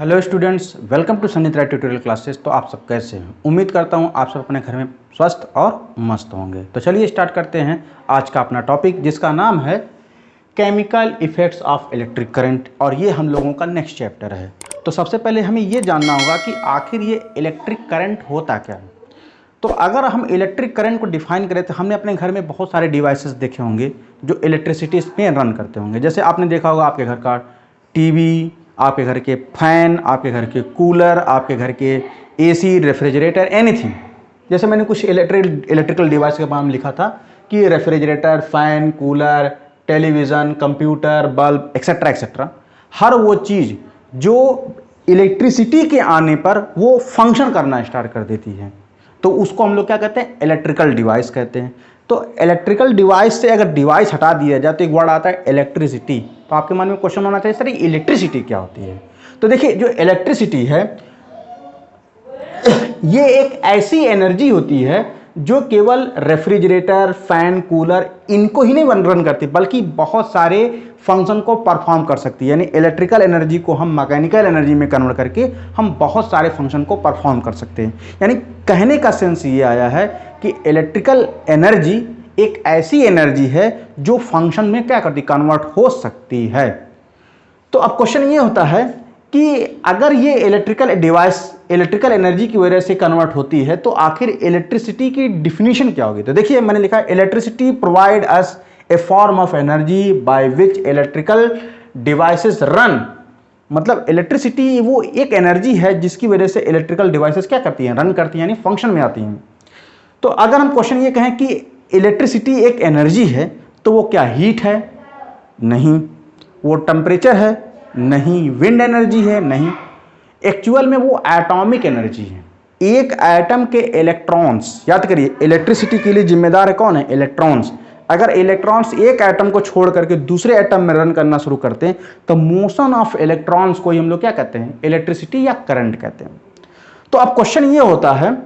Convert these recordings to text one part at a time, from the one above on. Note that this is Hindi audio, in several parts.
Hello students, welcome to Sannitra tutorial classes. तो आप सब कैसे हैं? उम्मीद करता हूं आप सब अपने घर में स्वस्थ और मस्त होंगे। तो चलिए स्टार्ट करते हैं आज का अपना टॉपिक, जिसका नाम है chemical effects of electric current, और ये हम लोगों का नेक्स्ट चैप्टर है। तो सबसे पहले हमें ये जानना होगा कि आखिर ये इलेक्ट्रिक करंट होता क्या है। तो अगर हम इलेक्ट्रिक करंट को डिफाइन करें तो हमने अपने घर में बहुत सारे डिवाइसेस देखे होंगे जो इलेक्ट्रिसिटी में रन करते होंगे। जैसे आपने देखा होगा आपके घर का टीवी, आपके घर के फैन, आपके घर के कूलर, आपके घर के एसी, रेफ्रिजरेटर, एनीथिंग। जैसे मैंने कुछ इलेक्ट्रिकल डिवाइस के नाम लिखा था कि refrigerator, fan, cooler, television, computer, bulb, etcetera etcetera. हर वो चीज़ जो इलेक्ट्रिसिटी के आने पर वो फंक्शन करना स्टार्ट कर देती है, तो उसको हम लोग क्या कहते हैं? इलेक्ट्रिकल डिवाइस कहते हैं। तो इलेक्ट्रिकल डिवाइस से अगर डिवाइस हटा दिया जाए तो एक वर्ड आता है इलेक्ट्रिसिटी। तो आपके मन में क्वेश्चन होना चाहिए, सर ये इलेक्ट्रिसिटी क्या होती है? तो देखिए, जो इलेक्ट्रिसिटी है ये एक ऐसी एनर्जी होती है जो केवल रेफ्रिजरेटर, फैन, कूलर इनको ही नहीं रन करती, बल्कि बहुत सारे फंक्शन को परफॉर्म कर सकती है। यानी इलेक्ट्रिकल एनर्जी को हम मैकेनिकल एनर्जी में कन्वर्ट करके हम बहुत सारे फंक्शन को परफॉर्म कर सकते हैं। यानी कहने का सेंस ये आया है कि इलेक्ट्रिकल एनर्जी एक ऐसी एनर्जी है जो फंक्शन में क्या करती, कन्वर्ट हो सकती है। तो अब क्वेश्चन ये होता है कि अगर ये इलेक्ट्रिकल डिवाइस इलेक्ट्रिकल एनर्जी की वजह से कन्वर्ट होती है तो आखिर इलेक्ट्रिसिटी की डिफिनीशन क्या होगी? तो देखिए, मैंने लिखा है electricity provide us A form of energy by which electrical devices run. मतलब इलेक्ट्रिसिटी वो एक एनर्जी है जिसकी वजह से इलेक्ट्रिकल डिवाइसेस क्या करती हैं? रन करती हैं, यानी फंक्शन में आती हैं। तो अगर हम क्वेश्चन ये कहें कि इलेक्ट्रिसिटी एक एनर्जी है, तो वो क्या हीट है? नहीं। वो टेम्परेचर है? नहीं। विंड एनर्जी है? नहीं। एक्चुअल में वो एटॉमिक एनर्जी है। एक एटम के इलेक्ट्रॉन्स, याद करिए इलेक्ट्रिसिटी के लिए जिम्मेदार है कौन है? इलेक्ट्रॉन्स। अगर इलेक्ट्रॉन्स एक एटम को छोड़ करके दूसरे एटम में रन करना शुरू करते हैं तो मोशन ऑफ इलेक्ट्रॉन्स को हम लोग क्या कहते हैं? इलेक्ट्रिसिटी या करंट कहते हैं। तो अब क्वेश्चन ये होता है,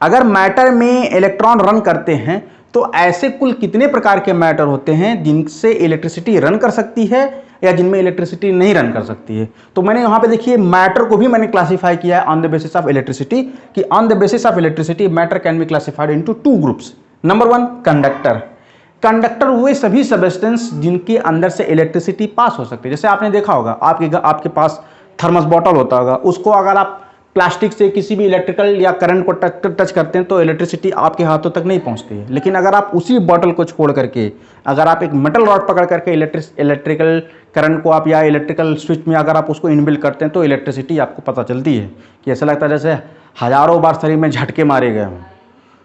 अगर मैटर में इलेक्ट्रॉन रन करते हैं तो ऐसे कुल कितने प्रकार के मैटर होते हैं जिनसे इलेक्ट्रिसिटी रन कर सकती है या जिनमें इलेक्ट्रिसिटी नहीं रन कर सकती है? तो मैंने यहां पे देखिए मैटर को भी मैंने क्लासिफाई किया है on the basis of electricity, कि on the basis of electricity matter can be classified into two groups. Number one, conductor. Conductor हुए सभी सब्सटेंस जिनके अंदर से इलेक्ट्रिसिटी पास हो सकती है। जैसे आपने देखा होगा आपके पास थर्मस बॉटल होता होगा, उसको अगर आप प्लास्टिक से किसी भी इलेक्ट्रिकल या करंट को टच करते हैं तो इलेक्ट्रिसिटी आपके हाथों तक नहीं पहुंचती है। लेकिन अगर आप उसी बॉटल को छोड़ करके अगर आप एक मेटल रॉड पकड़ करके इलेक्ट्रिकल करंट को आप या इलेक्ट्रिकल स्विच में अगर आप उसको इनबिल्ट करते हैं तो इलेक्ट्रिसिटी आपको पता चलती है कि ऐसा लगता है जैसे हजारों बार शरीर में झटके मारे गए हों।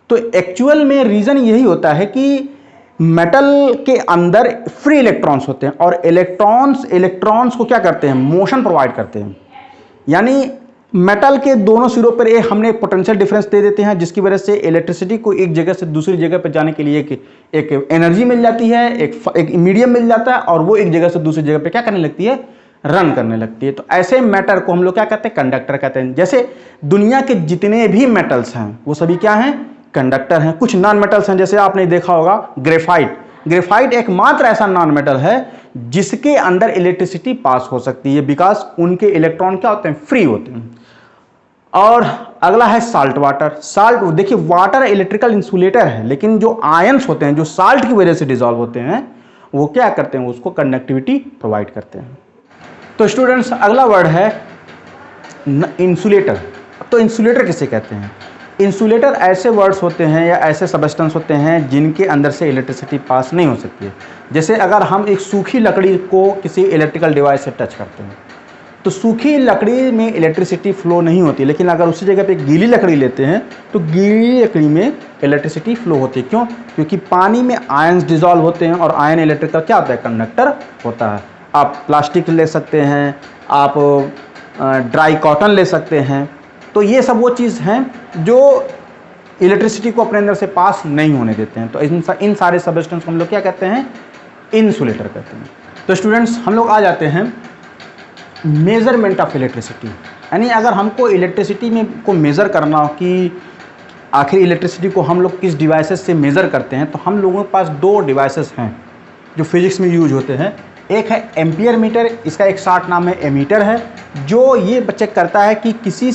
तो एक्चुअल में रीज़न यही होता है कि मेटल के अंदर फ्री इलेक्ट्रॉन्स होते हैं और इलेक्ट्रॉन्स को क्या करते हैं? मोशन प्रोवाइड करते हैं। यानी मेटल के दोनों सिरों पर हमने पोटेंशियल डिफरेंस दे देते हैं, जिसकी वजह से इलेक्ट्रिसिटी को एक जगह से दूसरी जगह पर जाने के लिए एक एनर्जी मिल जाती है, एक मीडियम मिल जाता है, और वो एक जगह से दूसरी जगह पे क्या करने लगती है? रन करने लगती है। तो ऐसे मैटर को हम लोग क्या कहते हैं? कंडक्टर कहते हैं। जैसे दुनिया के जितने भी मेटल्स हैं वो सभी क्या हैं? कंडक्टर हैं। कुछ नॉन मेटल्स हैं, जैसे आपने देखा होगा ग्रेफाइट। ग्रेफाइट एकमात्र ऐसा नॉन मेटल है जिसके अंदर इलेक्ट्रिसिटी पास हो सकती है, बिकॉज उनके इलेक्ट्रॉन क्या होते हैं? फ्री होते हैं। और अगला है साल्ट वाटर। साल्ट, देखिए वाटर इलेक्ट्रिकल इंसुलेटर है, लेकिन जो आयंस होते हैं जो साल्ट की वजह से डिसॉल्व होते हैं वो क्या करते हैं? उसको कंडक्टिविटी प्रोवाइड करते हैं। तो स्टूडेंट्स, अगला वर्ड है इंसुलेटर। तो इंसुलेटर किसे कहते हैं? इंसुलेटर ऐसे वर्ड्स होते हैं या ऐसे सबस्टेंस होते हैं जिनके अंदर से इलेक्ट्रिसिटी पास नहीं हो सकती है। जैसे अगर हम एक सूखी लकड़ी को किसी इलेक्ट्रिकल डिवाइस से टच करते हैं तो सूखी लकड़ी में इलेक्ट्रिसिटी फ्लो नहीं होती, लेकिन अगर उसी जगह पे गीली लकड़ी लेते हैं तो गीली लकड़ी में इलेक्ट्रिसिटी फ्लो होती है। क्यों? क्योंकि पानी में आयंस डिसॉल्व होते हैं और आयन इलेक्ट्रिकल क्या होता है? कंडक्टर होता है। आप प्लास्टिक ले सकते हैं, आप ड्राई कॉटन ले सकते हैं। तो ये सब वो चीज़ हैं जो इलेक्ट्रिसिटी को अपने अंदर से पास नहीं होने देते हैं। तो इन सारे सबस्टेंस को हम लोग क्या कहते हैं? इंसुलेटर कहते हैं। तो स्टूडेंट्स, हम लोग आ जाते हैं मेजरमेंट ऑफ इलेक्ट्रिसिटी। यानी अगर हमको इलेक्ट्रिसिटी में को मेज़र करना हो कि आखिर इलेक्ट्रिसिटी को हम लोग किस डिवाइसेस से मेज़र करते हैं, तो हम लोगों के पास दो डिवाइसेस हैं जो फिजिक्स में यूज होते हैं। एक है एम्पियर मीटर, इसका एक शॉर्ट नाम है एमीटर है, जो ये चेक करता है कि किसी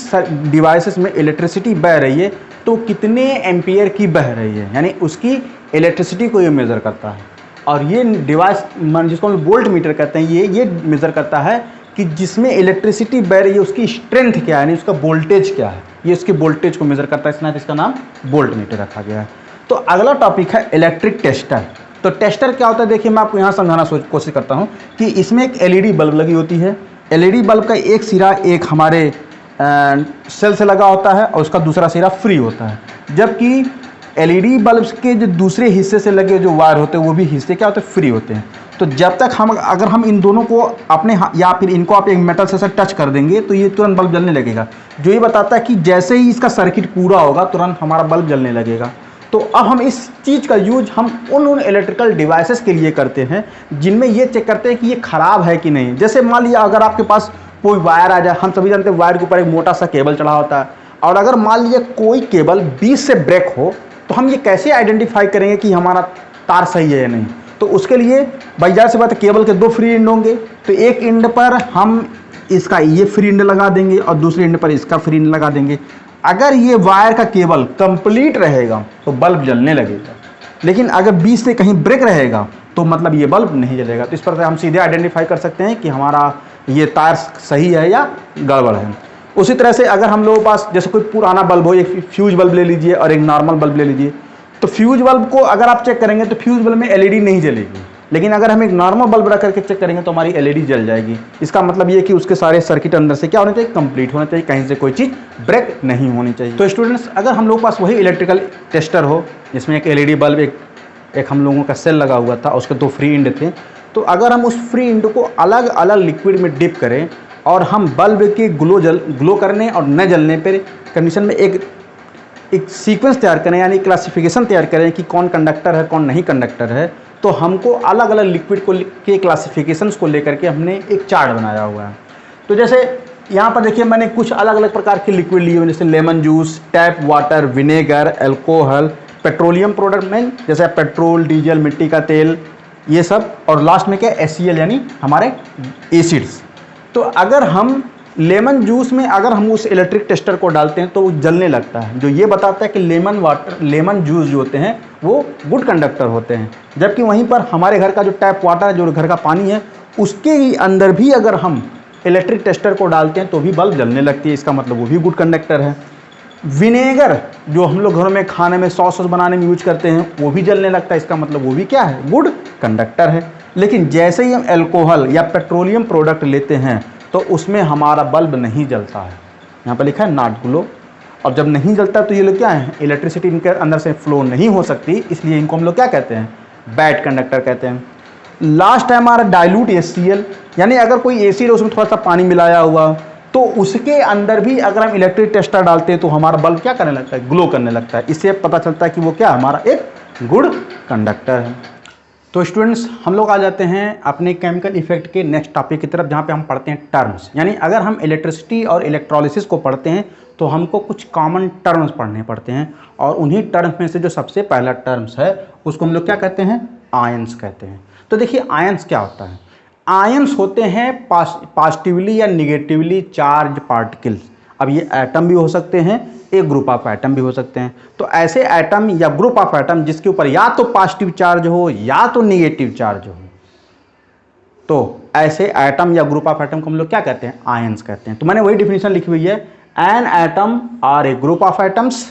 डिवाइसेस में इलेक्ट्रिसिटी बह रही है तो कितने एम्पियर की बह रही है, यानी उसकी इलेक्ट्रिसिटी को ये मेज़र करता है। और ये डिवाइस जिसको हम वोल्ट मीटर कहते हैं, ये मेज़र करता है कि जिसमें इलेक्ट्रिसिटी बह रही है उसकी स्ट्रेंथ क्या है, यानी उसका वोल्टेज क्या है, ये उसकी वोल्टेज को मेज़र करता है, इसका नाम वोल्ट मीटर रखा गया है। तो अगला टॉपिक है इलेक्ट्रिक टेस्टर। तो टेस्टर क्या होता है, देखिए मैं आपको यहाँ समझाना कोशिश करता हूँ कि इसमें एक एलईडी बल्ब लगी होती है। एलईडी बल्ब का एक सिरा एक हमारे सेल से लगा होता है और उसका दूसरा सिरा फ्री होता है, जबकि एलईडी बल्ब के जो दूसरे हिस्से से लगे जो वायर होते हैं वो भी हिस्से क्या होते हैं, फ्री होते हैं। तो जब तक अगर हम इन दोनों को अपने या फिर इनको आप एक मेटल से टच कर देंगे तो ये तुरंत बल्ब जलने लगेगा, जो ये बताता है कि जैसे ही इसका सर्किट पूरा होगा तुरंत हमारा बल्ब जलने लगेगा। तो अब हम इस चीज़ का यूज हम उन इलेक्ट्रिकल डिवाइसेस के लिए करते हैं जिनमें ये चेक करते हैं कि ये ख़राब है कि नहीं। जैसे मान लिया अगर आपके पास कोई वायर आ जाए, हम सभी जानते हैं वायर के ऊपर एक मोटा सा केबल चढ़ा होता है, और अगर मान लीजिए कोई केबल बीच से ब्रेक हो तो हम ये कैसे आइडेंटिफाई करेंगे कि हमारा तार सही है या नहीं। तो उसके लिए भाई जाहिर सी बात है केबल के दो फ्री एंड होंगे, तो एक एंड पर हम इसका ये फ्री एंड लगा देंगे और दूसरे एंड पर इसका फ्री एंड लगा देंगे। अगर ये वायर का केबल कंप्लीट रहेगा तो बल्ब जलने लगेगा, लेकिन अगर बीच से कहीं ब्रेक रहेगा तो मतलब ये बल्ब नहीं जलेगा। तो इस पर हम सीधे आइडेंटिफाई कर सकते हैं कि हमारा ये तार सही है या गड़बड़ है। उसी तरह से अगर हम लोगों के पास जैसे कोई पुराना बल्ब हो, एक फ्यूज बल्ब ले लीजिए और एक नॉर्मल बल्ब ले लीजिए, तो फ्यूज बल्ब को अगर आप चेक करेंगे तो फ्यूज बल्ब में एलईडी नहीं जलेगी, लेकिन अगर हम एक नॉर्मल बल्ब रख करके चेक करेंगे तो हमारी एलईडी जल जाएगी। इसका मतलब ये कि उसके सारे सर्किट अंदर से क्या होने चाहिए, कंप्लीट होना चाहिए, कहीं से कोई चीज़ ब्रेक नहीं होनी चाहिए। तो स्टूडेंट्स, अगर हम लोग के पास वही इलेक्ट्रिकल टेस्टर हो जिसमें एक एलईडी बल्ब एक हम लोगों का सेल लगा हुआ था, उसके दो फ्री एंड थे, तो अगर हम उस फ्री एंड को अलग अलग लिक्विड में डिप करें और हम बल्ब के ग्लो करने और न जलने पर कंडीशन में एक सीक्वेंस तैयार करें, यानी क्लासिफिकेशन तैयार करें कि कौन कंडक्टर है कौन नहीं कंडक्टर है, तो हमको अलग अलग लिक्विड के क्लासिफिकेशंस को लेकर के हमने एक चार्ट बनाया हुआ है। तो जैसे यहाँ पर देखिए मैंने कुछ अलग अलग प्रकार के लिक्विड लिए हुए, जैसे lemon juice, tap water, vinegar, alcohol, petroleum product में जैसे पेट्रोल, डीजल, मिट्टी का तेल, ये सब, और लास्ट में क्या HCl यानी हमारे एसिड्स। तो अगर हम लेमन जूस में अगर हम उस इलेक्ट्रिक टेस्टर को डालते हैं तो वो जलने लगता है, जो ये बताता है कि लेमन जूस जो होते हैं वो गुड कंडक्टर होते हैं। जबकि वहीं पर हमारे घर का जो टैप वाटर है, जो घर का पानी है, उसके ही अंदर भी अगर हम इलेक्ट्रिक टेस्टर को डालते हैं तो भी बल्ब जलने लगती है, इसका मतलब वो भी गुड कंडक्टर है। विनेगर जो हम लोग घरों में खाने में सॉस बनाने में यूज करते हैं वो भी जलने लगता है, इसका मतलब वो भी क्या है, गुड कंडक्टर है। लेकिन जैसे ही हम अल्कोहल या पेट्रोलियम प्रोडक्ट लेते हैं तो उसमें हमारा बल्ब नहीं जलता है, यहाँ पर लिखा है नॉट ग्लो। और जब नहीं जलता तो ये लोग क्या है, इलेक्ट्रिसिटी इनके अंदर से फ्लो नहीं हो सकती, इसलिए इनको हम लोग क्या कहते हैं, बैड कंडक्टर कहते हैं। लास्ट है हमारा डाइल्यूट HCl, यानी अगर कोई एसिड है उसमें थोड़ा सा पानी मिलाया हुआ तो उसके अंदर भी अगर हम इलेक्ट्रिक टेस्टर डालते हैं तो हमारा बल्ब क्या करने लगता है, ग्लो करने लगता है। इससे पता चलता है कि वो क्या हमारा एक गुड कंडक्टर है। तो स्टूडेंट्स, हम लोग आ जाते हैं अपने केमिकल इफेक्ट के नेक्स्ट टॉपिक की तरफ, जहाँ पे हम पढ़ते हैं टर्म्स। यानी अगर हम इलेक्ट्रिसिटी और इलेक्ट्रोलिसिस को पढ़ते हैं तो हमको कुछ कॉमन टर्म्स पढ़ने पड़ते हैं, और उन्हीं टर्म्स में से जो सबसे पहला टर्म्स है उसको हम लोग क्या कहते हैं, आयंस कहते हैं। तो देखिए आयंस क्या होता है, आयंस होते हैं पॉजिटिवली या निगेटिवली चार्ज पार्टिकल्स। अब ये एटम भी हो सकते हैं, एक ग्रुप ऑफ एटम भी हो सकते हैं। तो ऐसे एटम या ग्रुप ऑफ एटम जिसके ऊपर या तो पॉजिटिव चार्ज हो या तो निगेटिव चार्ज हो, तो ऐसे एटम या ग्रुप ऑफ एटम को हम लोग क्या कहते हैं, आयंस कहते हैं। तो मैंने वही डिफिनेशन लिखी हुई है, an atom are a group of atoms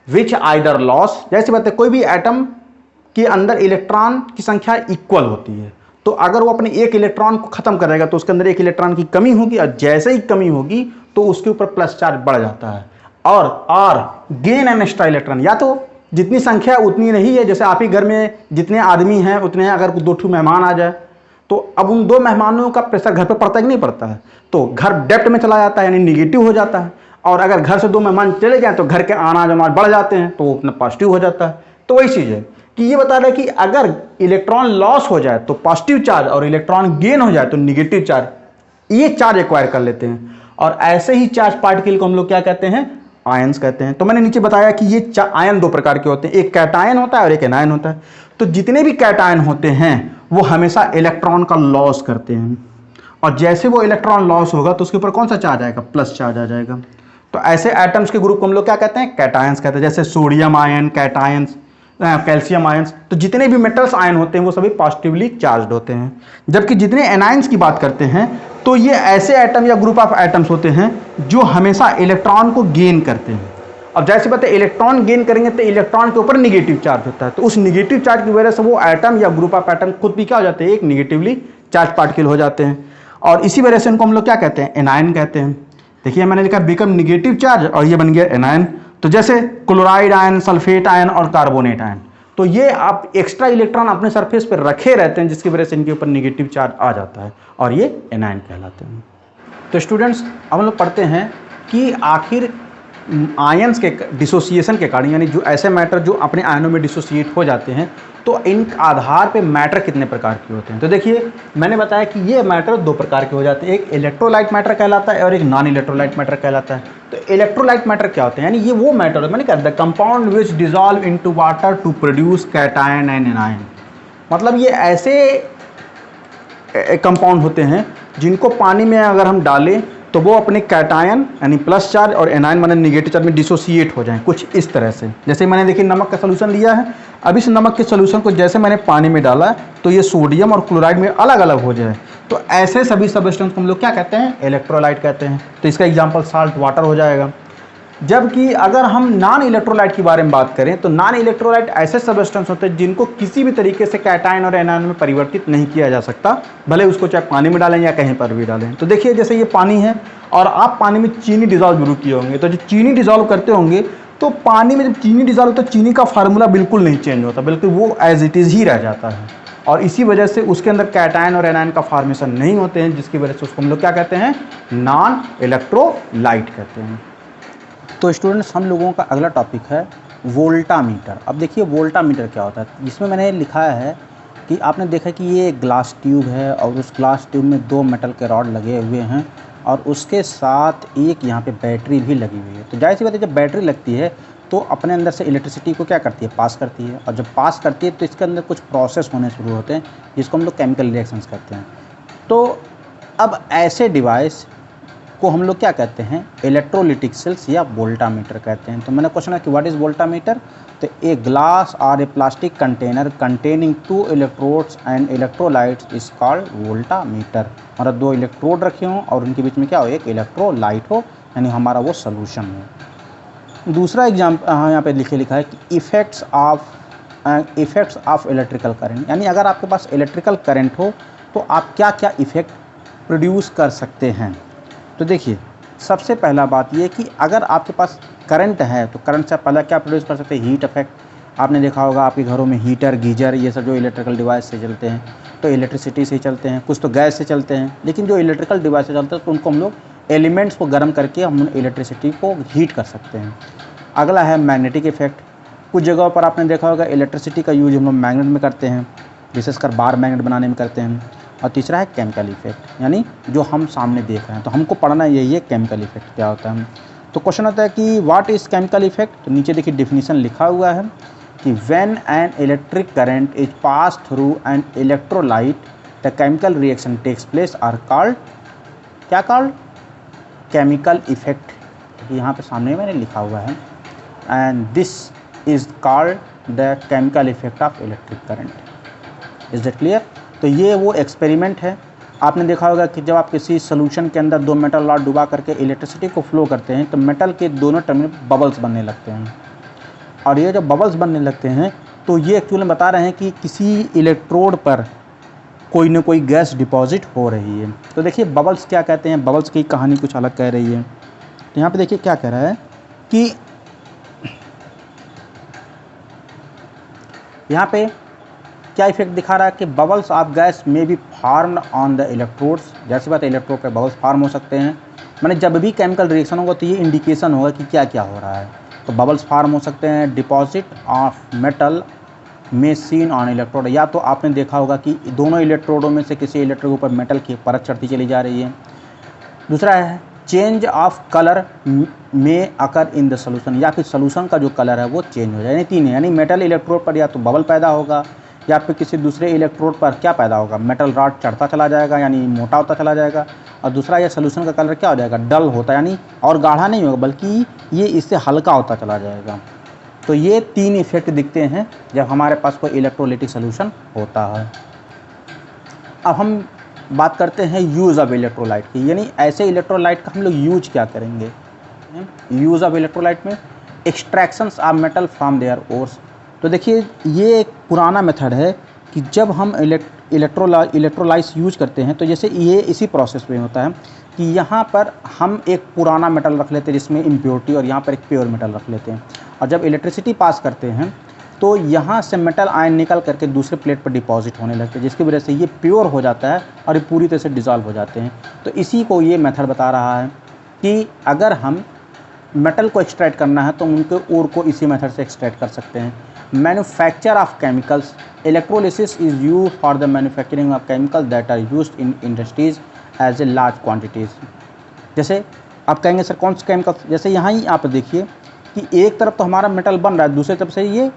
which either loss, जैसे बात है कोई भी एटम के अंदर इलेक्ट्रॉन की संख्या इक्वल होती है, तो अगर वो अपने एक इलेक्ट्रॉन को खत्म करेगा तो उसके अंदर एक इलेक्ट्रॉन की कमी होगी, और जैसे ही कमी होगी तो उसके ऊपर प्लस चार्ज बढ़ जाता है। और गेन एन एक्स्ट्रा इलेक्ट्रॉन, या तो जितनी संख्या उतनी नहीं है, जैसे आप ही घर में जितने आदमी हैं उतने हैं, अगर 2 मेहमान आ जाए तो अब उन 2 मेहमानों का प्रेशर घर पे पड़ता है कि नहीं पड़ता है, तो घर डेप्थ में चला जाता है, यानी निगेटिव हो जाता है। और अगर घर से 2 मेहमान चले जाएं तो घर के आना जमा बढ़ जाते हैं, तो वो अपना पॉजिटिव हो जाता है। तो वही चीज़ है कि ये बता रहा है कि अगर इलेक्ट्रॉन लॉस हो जाए तो पॉजिटिव चार्ज, और इलेक्ट्रॉन गेन हो जाए तो निगेटिव चार्ज, ये चार्ज एक्वायर कर लेते हैं। और ऐसे ही चार्ज पार्टिकल को हम लोग क्या कहते हैं, आयंस कहते हैं। तो मैंने नीचे बताया कि ये आयन 2 प्रकार के होते हैं, एक कैटायन होता है और एक एनायन होता है। तो जितने भी कैटायन होते हैं वो हमेशा इलेक्ट्रॉन का लॉस करते हैं, और जैसे वो इलेक्ट्रॉन लॉस होगा तो उसके ऊपर कौन सा चार्ज आएगा, प्लस चार्ज आ जाएगा। तो ऐसे एटम्स के ग्रुप को हम लोग क्या कहते हैं, कैटायंस कहते हैं। जैसे sodium ion cations, calcium ions, तो जितने भी मेटल्स आयन होते हैं वो सभी पॉजिटिवली चार्ज्ड होते हैं। जबकि जितने एनायंस की बात करते हैं तो ये ऐसे एटम या ग्रुप ऑफ एटम्स होते हैं जो हमेशा इलेक्ट्रॉन को गेन करते हैं। अब जैसे बात है, इलेक्ट्रॉन गेन करेंगे तो इलेक्ट्रॉन के ऊपर निगेटिव चार्ज होता है, तो उस निगेटिव चार्ज की वजह से वो एटम या ग्रुप ऑफ एटम खुद भी क्या हो जाते हैं, एक निगेटिवली चार्ज पार्टिकल हो जाते हैं, और इसी वजह से इनको हम लोग क्या कहते हैं, एनायन कहते हैं। देखिए मैंने लिखा बिकम निगेटिव चार्ज और ये बन गया एनायन। तो जैसे क्लोराइड आयन, सल्फेट आयन और कार्बोनेट आयन, तो ये आप एक्स्ट्रा इलेक्ट्रॉन अपने सरफेस पर रखे रहते हैं जिसकी वजह से इनके ऊपर निगेटिव चार्ज आ जाता है और ये एनायन कहलाते हैं। तो स्टूडेंट्स अब हम लोग पढ़ते हैं कि आखिर आयंस के डिसोसिएशन के कारण, यानी जो ऐसे मैटर जो अपने आयनों में डिसोसिएट हो जाते हैं, तो इन आधार पे मैटर कितने प्रकार के होते हैं। तो देखिए मैंने बताया कि ये मैटर दो प्रकार के हो जाते हैं, एक इलेक्ट्रोलाइट मैटर कहलाता है और एक नॉन इलेक्ट्रोलाइट मैटर कहलाता है। तो इलेक्ट्रोलाइट मैटर क्या होते हैं, यानी ये वो मैटर, मैंने कहा the compound which dissolve into water to produce cation and anion, मतलब ये ऐसे कंपाउंड होते हैं जिनको पानी में अगर हम डालें तो वो अपने कैटायन यानी प्लस चार्ज और एनायन माने निगेटिव चार्ज में डिसोसिएट हो जाएं, कुछ इस तरह से। जैसे मैंने देखिए नमक का सोल्यूशन लिया है, अब इस नमक के सोल्यूशन को जैसे मैंने पानी में डाला तो ये सोडियम और क्लोराइड में अलग अलग हो जाए, तो ऐसे सभी सब्सटेंस को हम लोग क्या कहते हैं, इलेक्ट्रोलाइट कहते हैं। तो इसका एग्जाम्पल साल्ट वाटर हो जाएगा। जबकि अगर हम नॉन इलेक्ट्रोलाइट के बारे में बात करें तो नॉन इलेक्ट्रोलाइट ऐसे सब्सटेंस होते हैं जिनको किसी भी तरीके से कैटायन और एनायन में परिवर्तित नहीं किया जा सकता, भले उसको चाहे पानी में डालें या कहीं पर भी डालें। तो देखिए जैसे ये पानी है और आप पानी में चीनी डिजॉल्व जरूर किए होंगे, तो जो चीनी डिजॉल्व करते होंगे तो पानी में जब चीनी डिजॉल्व होता है चीनी का फार्मूला बिल्कुल नहीं चेंज होता, बल्कि वो एज इट इज़ ही रह जाता है, और इसी वजह से उसके अंदर कैटायन और एनायन का फॉर्मेशन नहीं होते हैं, जिसकी वजह से उसको हम लोग क्या कहते हैं, नॉन इलेक्ट्रोलाइट कहते हैं। तो स्टूडेंट्स हम लोगों का अगला टॉपिक है वोल्टामीटर। अब देखिए वोल्टामीटर क्या होता है, इसमें मैंने लिखा है कि आपने देखा कि ये एक ग्लास ट्यूब है और उस ग्लास ट्यूब में दो मेटल के रॉड लगे हुए हैं और उसके साथ एक यहाँ पे बैटरी भी लगी हुई है। तो जाहिर सी बात है जब बैटरी लगती है तो अपने अंदर से इलेक्ट्रिसिटी को क्या करती है, पास करती है, और जब पास करती है तो इसके अंदर कुछ प्रोसेस होने शुरू होते हैं जिसको हम लोग केमिकल रिएक्शंस कहते हैं। तो अब ऐसे डिवाइस को हम लोग क्या कहते हैं, इलेक्ट्रोलिटिक सेल्स या वोल्टामीटर कहते हैं। तो मैंने क्वेश्चन है कि व्हाट इज़ वोल्टामीटर, तो ए ग्लास और a plastic container containing two electrodes and electrolytes is called voltameter. मतलब दो इलेक्ट्रोड रखे हों और उनके बीच में क्या हो, एक इलेक्ट्रोलाइट हो, यानी हमारा वो सोल्यूशन हो। दूसरा एग्जाम्पल यहाँ पे लिखा है कि इफ़ेक्ट्स ऑफ इलेक्ट्रिकल करंट, यानी अगर आपके पास इलेक्ट्रिकल करंट हो तो आप क्या क्या इफ़ेक्ट प्रोड्यूस कर सकते हैं। तो देखिए सबसे पहला बात ये कि अगर आपके पास करंट है तो करंट से पहले क्या प्रोड्यूस कर सकते हैं, हीट इफेक्ट। आपने देखा होगा आपके घरों में हीटर, गीजर, ये सब जो इलेक्ट्रिकल डिवाइस से चलते हैं तो इलेक्ट्रिसिटी से चलते हैं, कुछ तो गैस से चलते हैं, लेकिन जो इलेक्ट्रिकल डिवाइस से चलते हैं तो उनको हम लोग एलिमेंट्स को गर्म करके हम इलेक्ट्रिसिटी को हीट कर सकते हैं। अगला है मैग्नेटिक इफेक्ट। कुछ जगहों पर आपने देखा होगा इलेक्ट्रिसिटी का यूज हम लोग मैग्नेट में करते हैं, विशेषकर बार मैग्नेट बनाने में करते हैं। और तीसरा है केमिकल इफेक्ट, यानी जो हम सामने देख रहे हैं, तो हमको पढ़ना यही है केमिकल इफेक्ट क्या होता है। तो क्वेश्चन होता है कि व्हाट इज़ केमिकल इफेक्ट, तो नीचे देखिए डिफिनीशन लिखा हुआ है कि when an electric current is pass through an electrolyte the chemical reaction takes place are called, क्या कॉल्ड, केमिकल इफेक्ट। यहाँ पे सामने मैंने लिखा हुआ है and this is called the chemical effect of electric current. Is that clear. तो ये वो एक्सपेरिमेंट है। आपने देखा होगा कि जब आप किसी सोल्यूशन के अंदर दो मेटल रॉड डुबा करके इलेक्ट्रिसिटी को फ्लो करते हैं तो मेटल के दोनों टर्मिनल बबल्स बनने लगते हैं, और ये जब बबल्स बनने लगते हैं तो ये एक्चुअली बता रहे हैं कि किसी इलेक्ट्रोड पर कोई ना कोई गैस डिपॉजिट हो रही है। तो देखिए बबल्स क्या कहते हैं, बबल्स की कहानी कुछ अलग कह रही है। तो यहाँ पे देखिए क्या कह रहा है कि यहाँ पे क्या इफेक्ट दिखा रहा है कि bubbles of gas may be formed on the electrodes. जैसी बात है इलेक्ट्रोड पे बबल्स फार्म हो सकते हैं, मैंने जब भी केमिकल रिएक्शन होगा तो ये इंडिकेशन होगा कि क्या क्या हो रहा है। तो बबल्स फार्म हो सकते हैं, डिपॉजिट ऑफ मेटल में सीन ऑन इलेक्ट्रोड, या तो आपने देखा होगा कि दोनों इलेक्ट्रोडों में से किसी इलेक्ट्रोड के ऊपर मेटल की परत चढ़ती चली जा रही है। दूसरा है चेंज ऑफ कलर में अकर इन द सोल्यूशन, या फिर सोल्यूशन का जो कलर है वो चेंज हो जाए। यानी तीन है, यानी मेटल इलेक्ट्रोड पर या तो बबल पैदा होगा, या फिर किसी दूसरे इलेक्ट्रोड पर क्या पैदा होगा, मेटल रॉड चढ़ता चला जाएगा यानी मोटा होता चला जाएगा। और दूसरा, ये सोल्यूशन का कलर क्या हो जाएगा, डल होता यानी और गाढ़ा नहीं होगा बल्कि ये इससे हल्का होता चला जाएगा। तो ये 3 इफेक्ट दिखते हैं जब हमारे पास कोई इलेक्ट्रोलाइटिक सोल्यूशन होता है। अब हम बात करते हैं यूज़ ऑफ इलेक्ट्रोलाइट की, यानी ऐसे इलेक्ट्रोलाइट का हम लोग यूज क्या करेंगे। यूज़ ऑफ इलेक्ट्रोलाइट में extractions of metal from their ores. तो देखिए ये एक पुराना मेथड है कि जब हम इलेक्ट्रोलाइट्स यूज करते हैं तो जैसे ये इसी प्रोसेस में होता है कि यहाँ पर हम एक पुराना मेटल रख लेते हैं जिसमें इम्प्योरिटी, और यहाँ पर एक प्योर मेटल रख लेते हैं, और जब इलेक्ट्रिसिटी पास करते हैं तो यहाँ से मेटल आयन निकल करके दूसरे प्लेट पर डिपॉजिट होने लगते हैं, जिसकी वजह से ये प्योर हो जाता है और ये पूरी तरह से डिज़ोल्व हो जाते हैं। तो इसी को ये मेथड बता रहा है कि अगर हम मेटल को एक्सट्रैक्ट करना है तो उनके ओर को इसी मेथड से एक्सट्रैक्ट कर सकते हैं। Manufacture of chemicals, electrolysis is use for the manufacturing of chemical that are used in industries as a large quantities. जैसे आप कहेंगे सर कौन से केमिकल, जैसे यहाँ ही आप देखिए कि एक तरफ तो हमारा मेटल बन रहा है, दूसरी तरफ से ये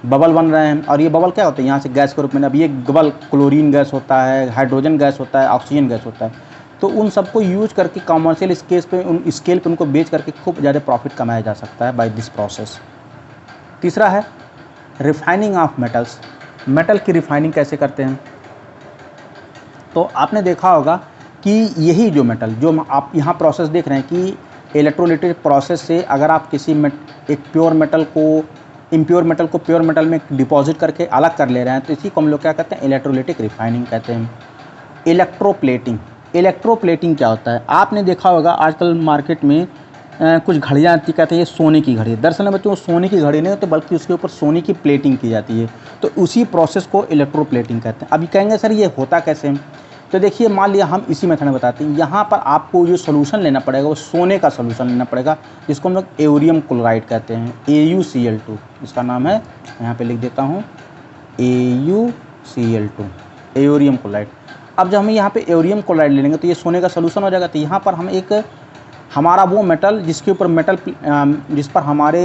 बबल बन रहे हैं, और ये बबल क्या होते हैं, यहाँ से गैस के रूप में। अब ये बबल क्लोरीन गैस होता है, हाइड्रोजन गैस होता है, ऑक्सीजन गैस होता है। तो उन सबको यूज करके कॉमर्शियल स्केल पे उनको बेच करके खूब ज़्यादा प्रॉफिट कमाया जा सकता है बाय दिस प्रोसेस। तीसरा है रिफाइनिंग ऑफ मेटल्स। मेटल की रिफाइनिंग कैसे करते हैं, तो आपने देखा होगा कि यही जो मेटल जो आप यहाँ प्रोसेस देख रहे हैं कि इलेक्ट्रोलाइटिक प्रोसेस से अगर आप किसी एक प्योर मेटल को इम्प्योर मेटल को प्योर मेटल में डिपॉजिट करके अलग कर ले रहे हैं, तो इसी को हम लोग क्या कहते हैं, इलेक्ट्रोलाइटिक रिफाइनिंग कहते हैं। इलेक्ट्रोप्लेटिंग, इलेक्ट्रोप्लेटिंग क्या होता है, आपने देखा होगा आजकल मार्केट में कुछ घड़ियाँ आती, कहते हैं ये सोने की घड़ी है। दरअसल में बच्चों सोने की घड़ी नहीं होती बल्कि उसके ऊपर सोने की प्लेटिंग की जाती है, तो उसी प्रोसेस को इलेक्ट्रोप्लेटिंग कहते हैं। अभी कहेंगे सर ये होता कैसे, तो देखिए मान लिया हम इसी मेथड में बताते हैं। यहाँ पर आपको जो सोल्यूशन लेना पड़ेगा वो सोने का सोल्यूशन लेना पड़ेगा, जिसको हम लोग एरियम क्लोराइड कहते हैं, AuCl2 इसका नाम है। यहाँ पे लिख देता हूँ AuCl2, एरियम क्लोराइड। अब जब हम यहाँ पे एरियम क्लोराइड ले लेंगे तो ये सोने का सोल्यूशन हो जाएगा। तो यहाँ पर हम एक हमारा वो मेटल जिसके ऊपर मेटल जिस पर हमारे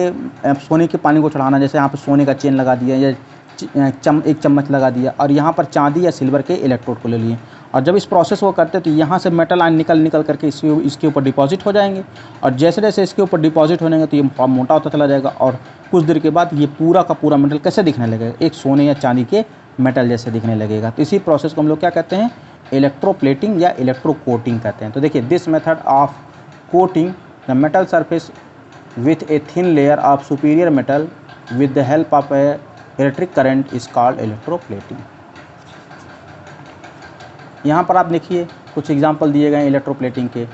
सोने के पानी को चढ़ाना, जैसे यहाँ पर सोने का चेन लगा दिया या एक चम्मच लगा दिया, और यहाँ पर चांदी या सिल्वर के इलेक्ट्रोड को ले लिए, और जब इस प्रोसेस को करते हैं तो यहाँ से मेटल आयन निकल करके इसके ऊपर डिपॉजिट हो जाएंगे, और जैसे जैसे इसके ऊपर डिपॉजिट होने तो ये मोटा होता चला जाएगा, और कुछ देर के बाद ये पूरा का पूरा मेटल कैसे दिखने लगेगा, एक सोने या चांदी के मेटल जैसे दिखने लगेगा। तो इसी प्रोसेस को हम लोग क्या कहते हैं, इलेक्ट्रोप्लेटिंग या इलेक्ट्रोकोटिंग कहते हैं। तो देखिए this method of coating the metal surface with a thin layer of superior metal with the help of A electric current is called electroplating. यहाँ पर आप देखिए कुछ एग्जांपल दिए गए हैं इलेक्ट्रोप्लेटिंग के।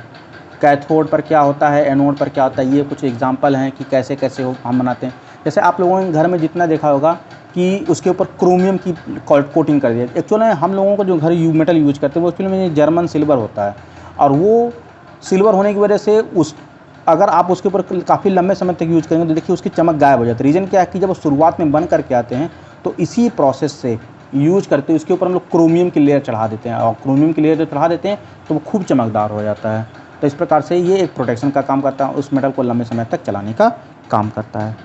कैथोड पर क्या होता है, एनोड पर क्या होता है, ये कुछ एग्जांपल हैं कि कैसे कैसे हम बनाते हैं। जैसे आप लोगों ने घर में जितना देखा होगा कि उसके ऊपर क्रोमियम की कोटिंग कर दिया। एक्चुअली हम लोगों को जो घर मेटल यूज करते हैं वो एक्चुअली में जर्मन सिल्वर होता है, और वो सिल्वर होने की वजह से अगर आप उसके ऊपर काफ़ी लंबे समय तक यूज करेंगे तो देखिए उसकी चमक गायब हो जाती है। रीज़न क्या है कि जब वो शुरुआत में बन करके आते हैं तो इसी प्रोसेस से यूज करते हैं, उसके ऊपर हम लोग क्रोमियम की लेयर चढ़ा देते हैं, और क्रोमियम की लेयर जब चढ़ा देते हैं तो वो खूब चमकदार हो जाता है। तो इस प्रकार से ये एक प्रोटेक्शन का काम करता है, उस मेटल को लंबे समय तक चलाने का काम करता है।